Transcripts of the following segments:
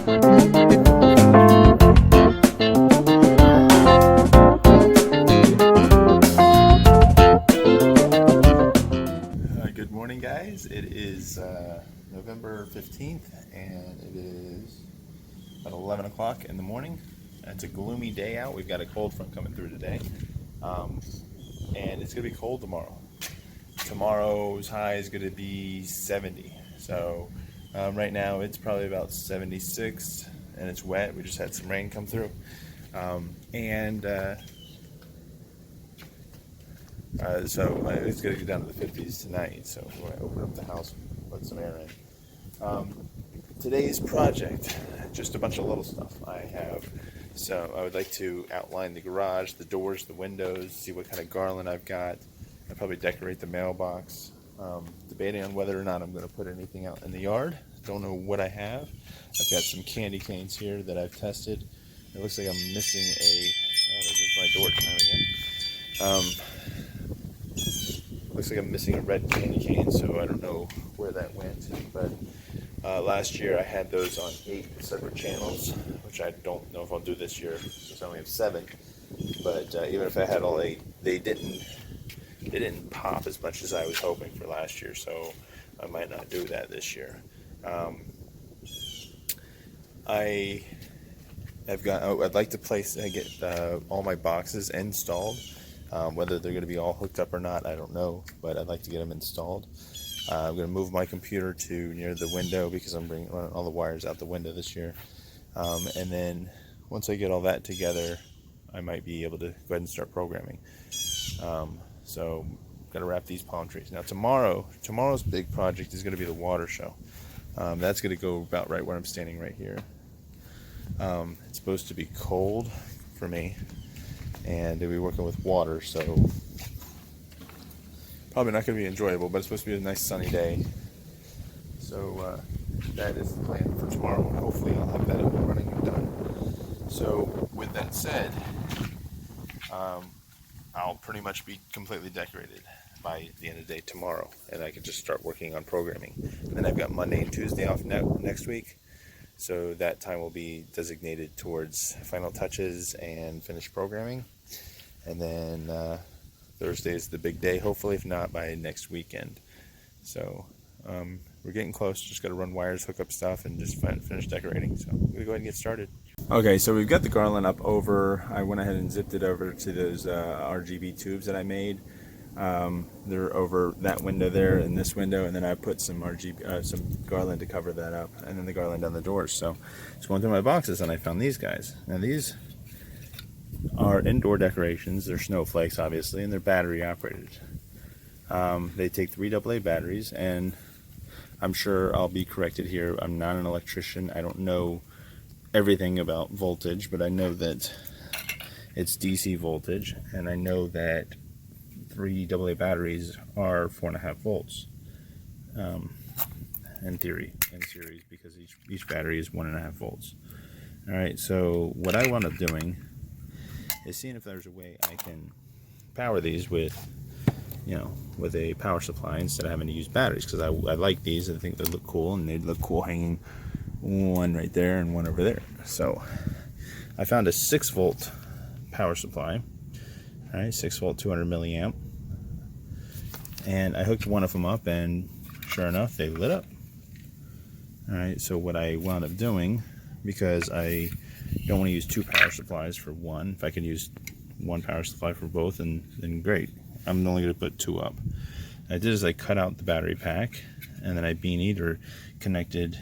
Good morning, guys. It is November 15th, and it is about 11 o'clock in the morning. It's a gloomy day out. We've got a cold front coming through today, and it's going to be cold tomorrow. Tomorrow's high is going to be 70. So right now it's probably about 76, and it's wet. We just had some rain come through, so it's going to get down to the 50s tonight. So we're going to open up the house and put some air in. Today's project, just a bunch of little stuff I have. So I would like to outline the garage, the doors, the windows, see what kind of garland I've got. I'll probably decorate the mailbox. Debating on whether or not I'm going to put anything out in the yard. Don't know what I have. I've got some candy canes here that I've tested. It looks like I'm missing a... Oh, there's my door chime again. Looks like I'm missing a red candy cane, so I don't know where that went. But last year I had those on 8 separate channels, which I don't know if I'll do this year since I only have 7. But even if I had all 8, they didn't pop as much as I was hoping for last year, so I might not do that this year. I'd like to get all my boxes installed. Whether they're going to be all hooked up or not, I don't know, but I'd like to get them installed. I'm going to move my computer to near the window because I'm bringing all the wires out the window this year. And then once I get all that together, I might be able to go ahead and start programming. So I've got to wrap these palm trees. Now tomorrow's big project is going to be the water show. That's going to go about right where I'm standing right here. It's supposed to be cold for me, and they'll be working with water, so probably not going to be enjoyable, but it's supposed to be a nice sunny day. So that is the plan for tomorrow, and hopefully I'll have that up and running and done. So with that said, I'll pretty much be completely decorated by the end of the day tomorrow, and I can just start working on programming. And then I've got Monday and Tuesday off next week, so that time will be designated towards final touches and finished programming. And then Thursday is the big day, hopefully, if not by next weekend. So we're getting close. Just got to run wires, hook up stuff, and just finish decorating. So we're going to go ahead and get started. Okay, so we've got the garland up over. I went ahead and zipped it over to those RGB tubes that I made. They're over that window there and this window, and then I put some some garland to cover that up, and then the garland on the doors. So just going through my boxes, and I found these guys. Now these are indoor decorations. They're snowflakes, obviously, and they're battery operated. They take 3 AA batteries, and I'm sure I'll be corrected here. I'm not an electrician. I don't know everything about voltage, but I know that it's DC voltage, and I know that 3 AA batteries are 4.5 volts in theory, in series, because each battery is 1.5 volts. Alright, so what I wound up doing is seeing if there's a way I can power these with a power supply instead of having to use batteries, because I like these. I think they look cool, and they'd look cool hanging one right there and one over there. So I found a 6-volt power supply. Alright, 6-volt, 200 milliamp, and I hooked one of them up, and sure enough, they lit up. Alright, so what I wound up doing, because I don't want to use 2 power supplies for one, if I can use 1 power supply for both, then great. I'm only going to put 2 up. I did is I cut out the battery pack, and then I beanied or connected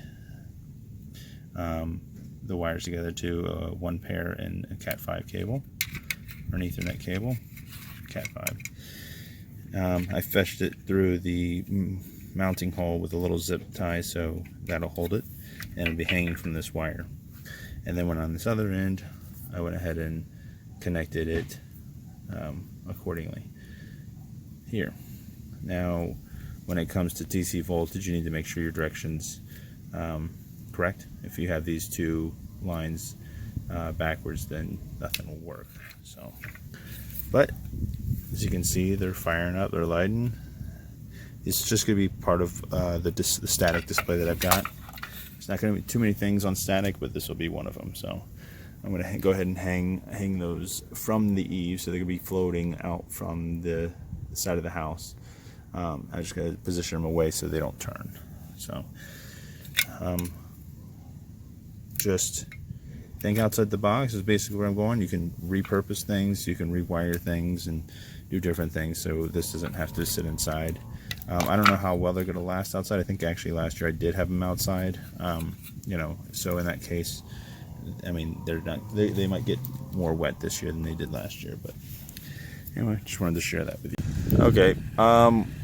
the wires together to 1 pair and a Cat 5 cable, or an Ethernet cable, Cat 5. I fetched it through the mounting hole with a little zip tie, so that'll hold it, and it'll be hanging from this wire. And then when on this other end, I went ahead and connected it accordingly here. Now, when it comes to DC voltage, you need to make sure your direction's correct. If you have these 2 lines backwards, then nothing will work. So, but as you can see, they're firing up, they're lighting. It's just going to be part of the static display that I've got. There's not going to be too many things on static, but this will be one of them. So I'm going to go ahead and hang those from the eave, so they're going to be floating out from the side of the house. I just got to position them away so they don't turn. So just think outside the box is basically where I'm going. You can repurpose things, you can rewire things, and do different things, so this doesn't have to sit inside. I don't know how well they're going to last outside. I think actually last year I did have them outside. You know, so in that case, I mean, they might get more wet this year than they did last year, but anyway, just wanted to share that with you. Okay,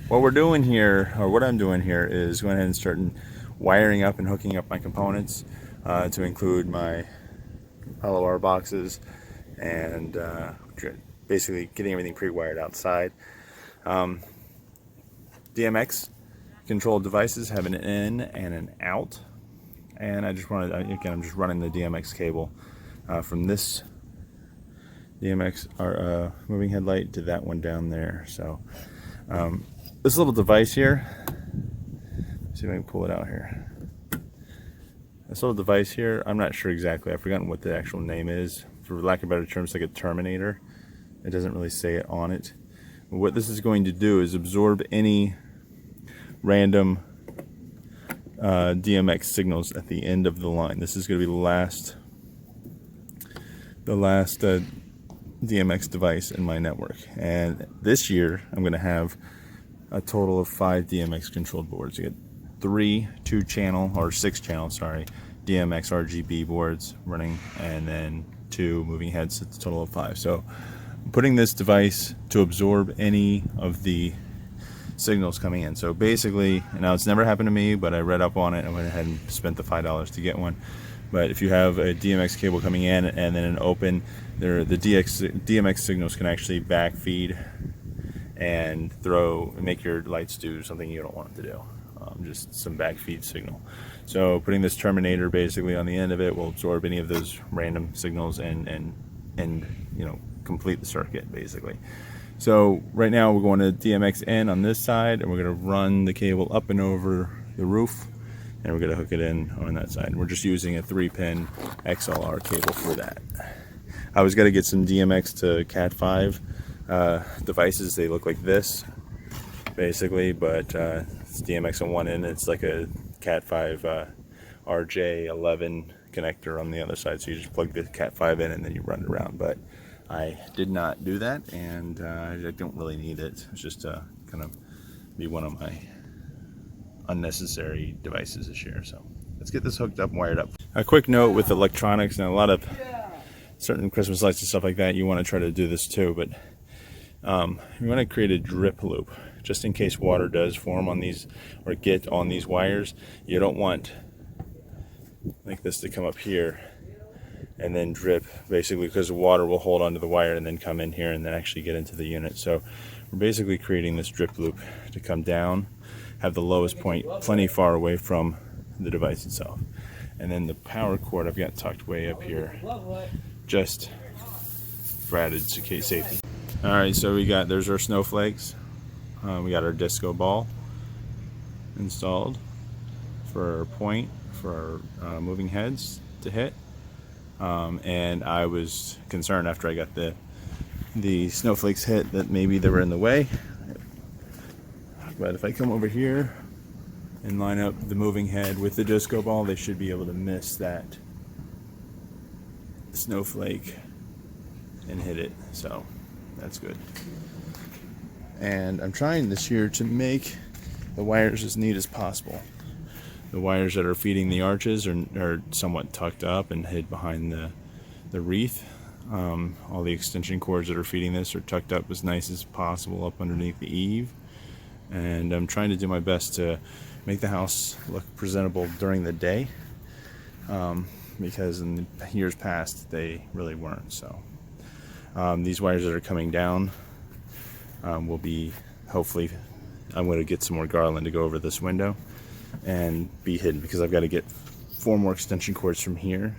what we're doing here, or what I'm doing here, is going ahead and starting wiring up and hooking up my components to include my hollow R boxes, and basically getting everything pre-wired outside. DMX controlled devices have an in and an out, and I just wanted, again, I'm just running the DMX cable from this DMX moving headlight to that one down there. So this little device here, let's see if I can pull it out here. This little device here, I'm not sure exactly, I've forgotten what the actual name is. For lack of better terms, like a terminator. It doesn't really say it on it. But what this is going to do is absorb any random DMX signals at the end of the line. This is going to be the last DMX device in my network. And this year, I'm going to have a total of 5 DMX controlled boards. You get 3 2-channel, or 6-channel, sorry, DMX RGB boards running, and then 2 moving heads. It's a total of 5. So I'm putting this device to absorb any of the signals coming in. So basically, now it's never happened to me, but I read up on it and went ahead and spent the $5 to get one. But if you have a DMX cable coming in and then an open, the DMX signals can actually backfeed and make your lights do something you don't want them to do. Just some backfeed signal. So putting this terminator basically on the end of it will absorb any of those random signals and you know, complete the circuit basically. So right now we're going to DMX in on this side, and we're going to run the cable up and over the roof, and we're going to hook it in on that side. We're just using a 3-pin XLR cable for that. I was going to get some DMX to Cat5 devices. They look like this basically, but it's DMX on one end. It's like a Cat5 RJ11 connector on the other side, so you just plug the Cat5 in and then you run it around. But I did not do that, and I don't really need it. It's just kind of be one of my unnecessary devices this year. So let's get this hooked up and wired up. A quick note with electronics, and a lot of certain Christmas lights and stuff like that, you want to try to do this too, but you want to create a drip loop just in case water does form on these or get on these wires. You don't want like this to come up here and then drip, basically, because the water will hold onto the wire and then come in here and then actually get into the unit. So we're basically creating this drip loop to come down, have the lowest point plenty far away from the device itself. And then the power cord I've got tucked way up here, just for added safety. Alright, so there's our snowflakes. We got our disco ball installed for our point, for our moving heads to hit. And I was concerned after I got the snowflakes hit that maybe they were in the way. But if I come over here and line up the moving head with the disco ball, they should be able to miss that snowflake and hit it. So that's good. And I'm trying this year to make the wires as neat as possible. The wires that are feeding the arches are somewhat tucked up and hid behind the wreath. All the extension cords that are feeding this are tucked up as nice as possible up underneath the eave. And I'm trying to do my best to make the house look presentable during the day, because in the years past they really weren't. So these wires that are coming down will be, hopefully, I'm going to get some more garland to go over this window and be hidden, because I've got to get 4 more extension cords from here.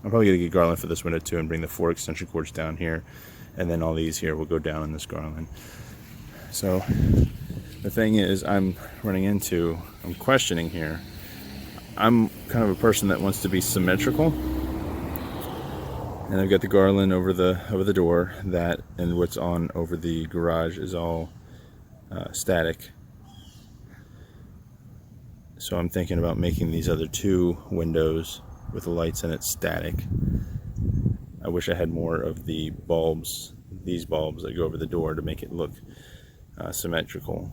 I'm probably going to get garland for this window too and bring the 4 extension cords down here, and then all these here will go down in this garland. So The thing is, I'm questioning here. I'm kind of a person that wants to be symmetrical, and I've got the garland over the door, that, and what's on over the garage is all static. So I'm thinking about making these other two windows with the lights in it static. I wish I had more of the bulbs, these bulbs that go over the door, to make it look symmetrical.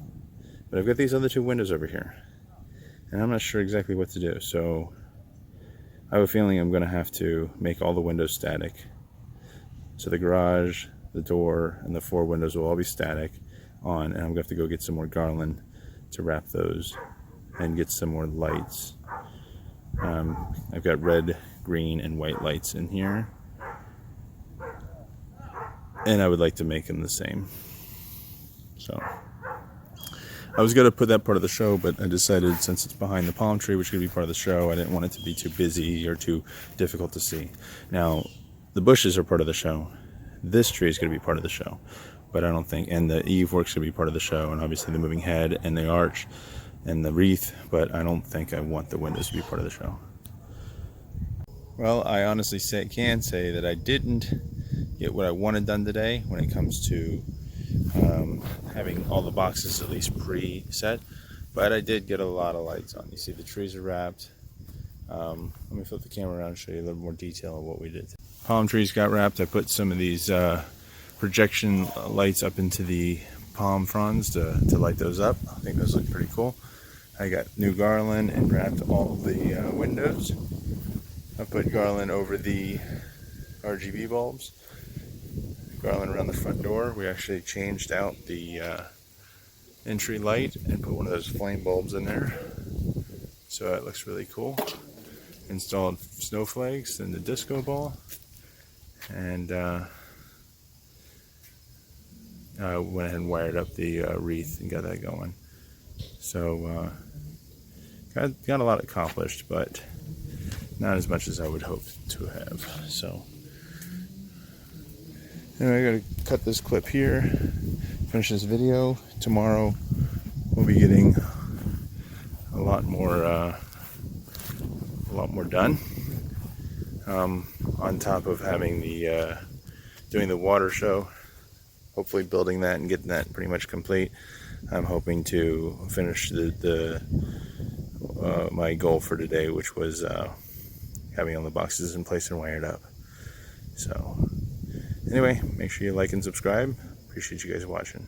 But I've got these other two windows over here, and I'm not sure exactly what to do. So I have a feeling I'm going to have to make all the windows static. So the garage, the door, and the 4 windows will all be static on, and I'm going to have to go get some more garland to wrap those and get some more lights. I've got red, green, and white lights in here, and I would like to make them the same. So I was going to put that part of the show, but I decided, since it's behind the palm tree, which could be part of the show, I didn't want it to be too busy or too difficult to see. Now, the bushes are part of the show. This tree is going to be part of the show, but I don't think, and the eave work's going to be part of the show, and obviously the moving head and the arch and the wreath, but I don't think I want the windows to be part of the show. Well, I honestly can say that I didn't get what I wanted done today when it comes to having all the boxes at least pre-set, but I did get a lot of lights on. You see the trees are wrapped. Let me flip the camera around and show you a little more detail of what we did. Palm trees got wrapped. I put some of these projection lights up into the palm fronds to light those up. I think those look pretty cool. I got new garland and wrapped all the windows. I put garland over the RGB bulbs, garland around the front door. We actually changed out the entry light and put one of those flame bulbs in there, so it looks really cool. Installed snowflakes and the disco ball, and went ahead and wired up the wreath and got that going. So got a lot accomplished, but not as much as I would hope to have. So anyway, I gotta cut this clip here, finish this video. Tomorrow we'll be getting a lot more done. On top of having the doing the water show, hopefully building that and getting that pretty much complete. I'm hoping to finish my goal for today, which was having all the boxes in place and wired up. So anyway, make sure you like and subscribe. Appreciate you guys watching.